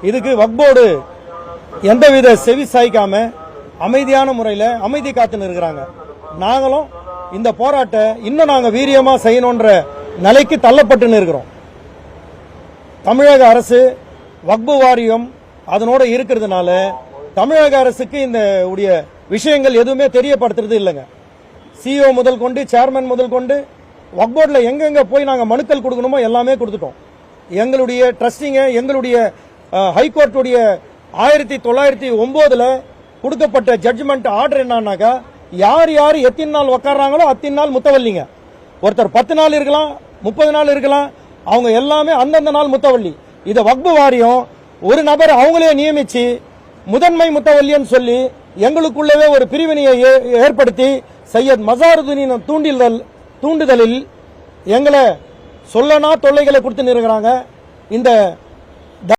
இதுக்கு வக்ஃப் போர்டு எந்தவித செவி சாய்க்காம அமைதியான முறையில் அமைதி காத்துன்னு இருக்கிறாங்க. நாங்களும் இந்த போராட்ட இன்னும் நாங்கள் வீரியமா செய்யணுன்ற நிலைக்கு தள்ளப்பட்டு இருக்கிறோம். தமிழக அரசு வக்ஃப் வாரியம் அதனோட இருக்கிறதுனால தமிழக அரசுக்கு இந்த உடைய விஷயங்கள் எதுவுமே தெரியப்படுத்துறது இல்லைங்க. சிஓ முதல் கொண்டு சேர்மன் முதல் கொண்டு வக்ஃப் போர்டில் எங்கெங்க போய் நாங்கள் மனுக்கள் கொடுக்கணுமோ எல்லாமே கொடுத்துட்டோம். எங்களுடைய ட்ரஸ்டிங்க எங்களுடைய ஹைகோர்ட்டுடைய 1909 கொடுக்கப்பட்ட ஜட்ஜ்மெண்ட் ஆர்டர் என்னன்னாக்கா யார் யார் எத்தனை நாள் உட்கார்றாங்களோ அத்தனை நாள் முத்தவல்லிங்க. ஒருத்தர் 10 நாள் இருக்கலாம் 30 நாள் இருக்கலாம், அவங்க எல்லாமே அந்தந்த நாள் முத்தவல்லி. இதை வக்ஃப் வாரியம் ஒரு நபர் அவங்களே நியமிச்சு முதன்மை முத்தவல்லின்னு சொல்லி எங்களுக்குள்ளவே ஒரு பிரிவினையை ஏற்படுத்தி சையத் மசாருதீனின் தூண்டுதலில் எங்களை சொல்லனா தொல்லைகளை கொடுத்து இருக்கிறாங்க. இந்த